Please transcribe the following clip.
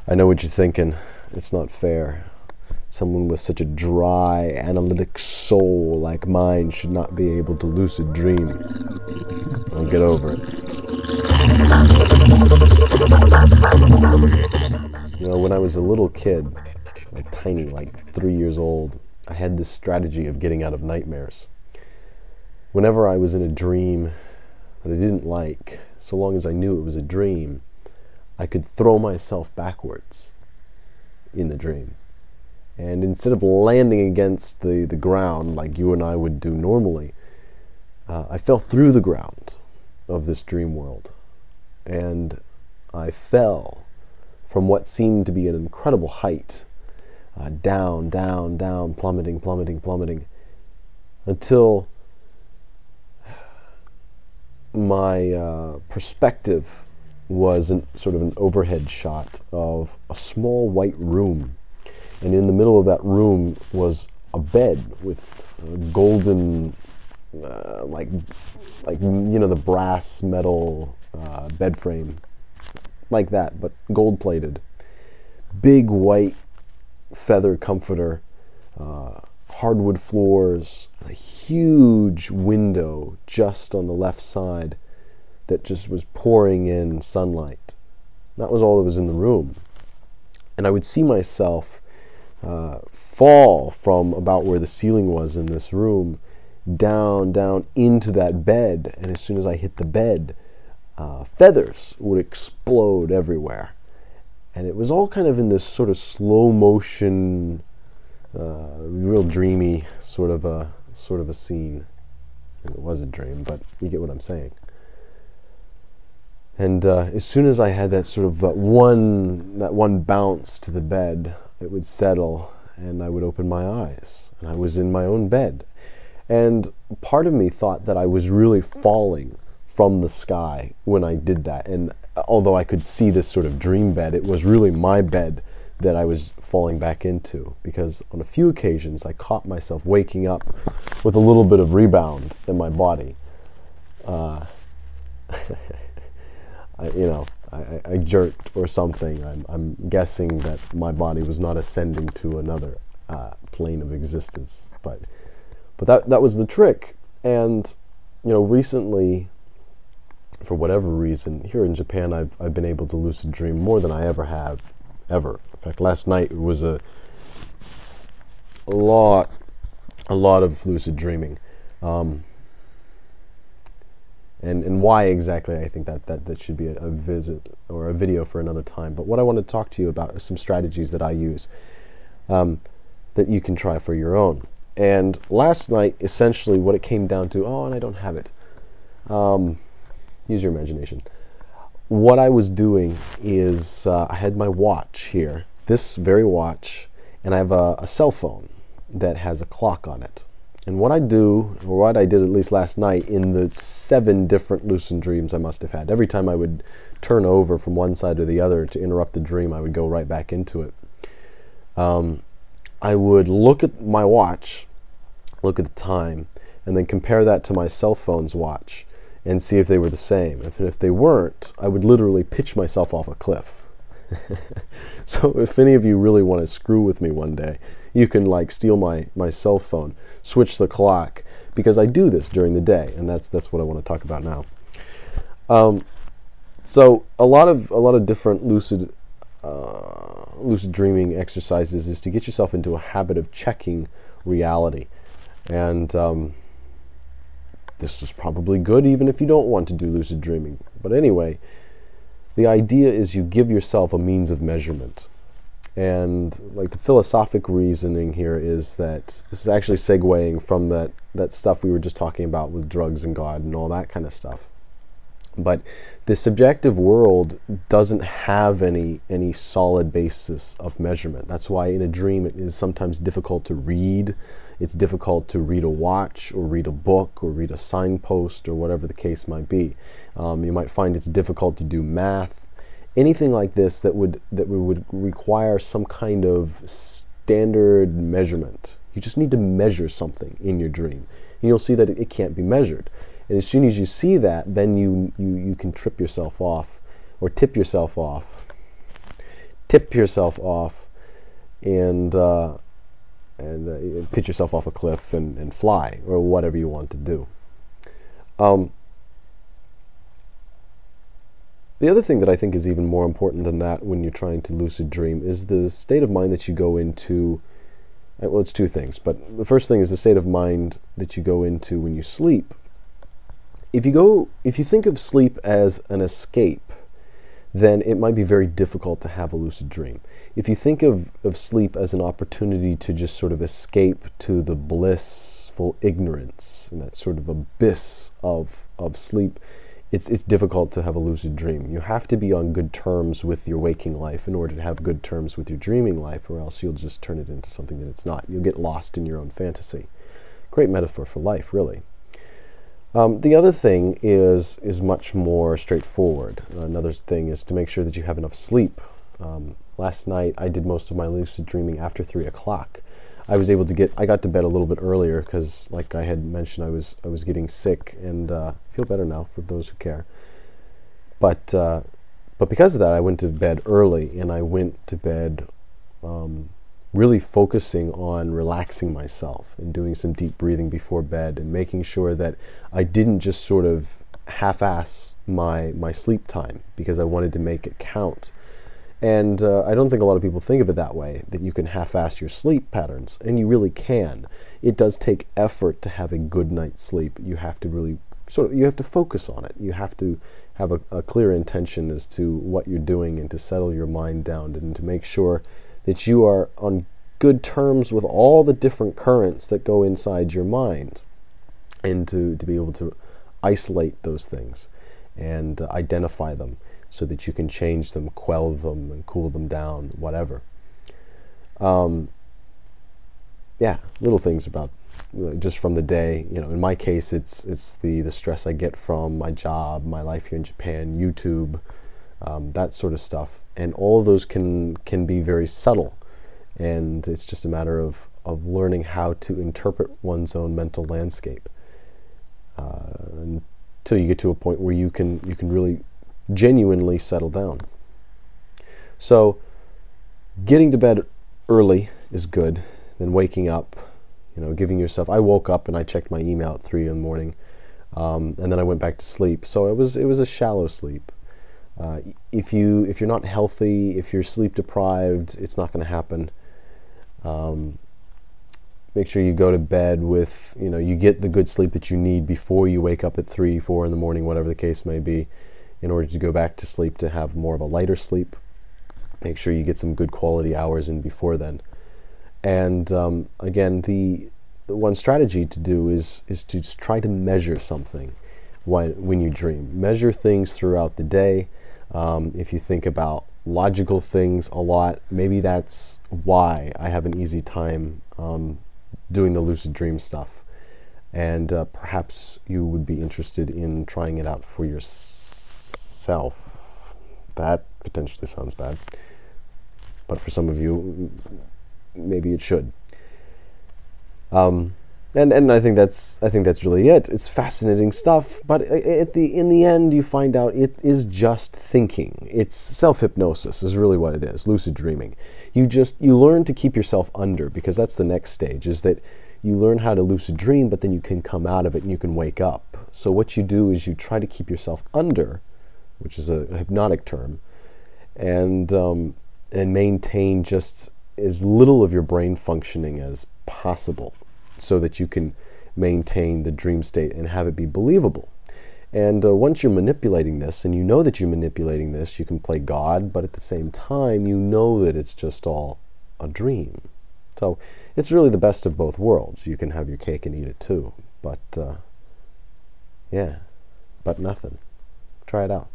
I know what you're thinking. It's not fair. Someone with such a dry, analytic soul like mine should not be able to lucid dream. I'll get over it. You know, when I was a little kid, like tiny, like 3 years old, I had this strategy of getting out of nightmares. Whenever I was in a dream that I didn't like, so long as I knew it was a dream, I could throw myself backwards in the dream. And instead of landing against the ground like you and I would do normally, I fell through the ground of this dream world. And I fell from what seemed to be an incredible height, down, down, down, plummeting, plummeting, plummeting, until my perspective was sort of an overhead shot of a small white room. And in the middle of that room was a bed with a golden, like you know, the brass metal bed frame, like that, but gold plated. Big white feather comforter, hardwood floors, a huge window just on the left side that just was pouring in sunlight. That was all that was in the room. And I would see myself fall from about where the ceiling was in this room down into that bed, and as soon as I hit the bed, feathers would explode everywhere. And it was all kind of in this sort of slow motion, real dreamy sort of a scene. And it was a dream, but you get what I'm saying. And as soon as I had that sort of one bounce to the bed, it would settle, and I would open my eyes, and I was in my own bed. And part of me thought that I was really falling from the sky when I did that. And although I could see this sort of dream bed, it was really my bed that I was falling back into, because on a few occasions I caught myself waking up with a little bit of rebound in my body. I jerked or something. I'm guessing that my body was not ascending to another plane of existence, but that was the trick. And you know, recently, for whatever reason, here in Japan, I've been able to lucid dream more than I ever have, ever. In fact, last night it was a lot of lucid dreaming. And why exactly, I think that should be a visit or a video for another time. But what I want to talk to you about are some strategies that I use that you can try for your own. And last night, essentially, what it came down to, and I don't have it. Use your imagination. What I was doing is I had my watch here, this very watch, and I have a cell phone that has a clock on it. And what I do, or what I did at least last night, in the 7 different lucid dreams I must have had, every time I would turn over from one side to the other to interrupt the dream, I would go right back into it. I would look at my watch, look at the time, and then compare that to my cell phone's watch and see if they were the same. If they weren't, I would literally pitch myself off a cliff. So if any of you really want to screw with me one day, you can like steal my cell phone, switch the clock, because I do this during the day, and that's what I want to talk about now. So a lot of different lucid dreaming exercises is to get yourself into a habit of checking reality. And this is probably good even if you don't want to do lucid dreaming. But anyway, the idea is you give yourself a means of measurement. And like the philosophic reasoning here is that this is actually segueing from that stuff we were just talking about with drugs and God and all that kind of stuff. But the subjective world doesn't have any solid basis of measurement. That's why in a dream it is sometimes difficult to read. It's difficult to read a watch or read a book or read a signpost or whatever the case might be. You might find it's difficult to do math. Anything like this that would require some kind of standard measurement. You just need to measure something in your dream, and you'll see that it can't be measured. And as soon as you see that, then you can trip yourself off or tip yourself off tip yourself off and pitch yourself off a cliff and fly, or whatever you want to do. The other thing that I think is even more important than that when you're trying to lucid dream is the state of mind that you go into. Well, it's two things, but the first thing is the state of mind that you go into when you sleep. If you think of sleep as an escape, then it might be very difficult to have a lucid dream. If you think of sleep as an opportunity to just sort of escape to the blissful ignorance and that sort of abyss of sleep, it's difficult to have a lucid dream. You have to be on good terms with your waking life in order to have good terms with your dreaming life, or else you'll just turn it into something that it's not. You'll get lost in your own fantasy. Great metaphor for life, really. The other thing is much more straightforward. Another thing is to make sure that you have enough sleep. Last night I did most of my lucid dreaming after 3 o'clock. I got to bed a little bit earlier because, like I had mentioned, I was getting sick, and feel better now for those who care. But because of that, I went to bed early, and I went to bed really focusing on relaxing myself and doing some deep breathing before bed and making sure that I didn't just sort of half-ass my sleep time, because I wanted to make it count. And I don't think a lot of people think of it that way, that you can half-ass your sleep patterns, and you really can. It does take effort to have a good night's sleep. You have to really you have to focus on it. You have to have a clear intention as to what you're doing, and to settle your mind down, and to make sure that you are on good terms with all the different currents that go inside your mind, and to be able to isolate those things and identify them, so that you can change them, quell them, and cool them down, whatever. Yeah, little things about just from the day. In my case, it's the stress I get from my job, my life here in Japan, YouTube, that sort of stuff, and all of those can be very subtle, and it's just a matter of learning how to interpret one's own mental landscape until you get to a point where you can really genuinely settle down. So getting to bed early is good. Then waking up, giving yourself. I woke up and I checked my email at 3 in the morning, and then I went back to sleep. So it was a shallow sleep. If you're not healthy, if you're sleep deprived, it's not going to happen. Make sure you go to bed with, you get the good sleep that you need before you wake up at 3, 4 in the morning, whatever the case may be, in order to go back to sleep, to have more of a lighter sleep. Make sure you get some good quality hours in before then. And again, the one strategy to do is to just try to measure something when you dream. Measure things throughout the day. If you think about logical things a lot, maybe that's why I have an easy time doing the lucid dream stuff. And perhaps you would be interested in trying it out for yourself. That potentially sounds bad, but for some of you, maybe it should. And I think that's really it. It's fascinating stuff, but in the end, you find out it is just thinking. It's self-hypnosis is really what it is. Lucid dreaming. You learn to keep yourself under, because that's the next stage. Is that you learn how to lucid dream, but then you can come out of it and you can wake up. So what you do is you try to keep yourself under, which is a hypnotic term, and maintain just as little of your brain functioning as possible, so that you can maintain the dream state and have it be believable. And once you're manipulating this, and you know that you're manipulating this, you can play God, but at the same time, you know that it's just all a dream. So it's really the best of both worlds. You can have your cake and eat it too. But yeah, but nothing. Try it out.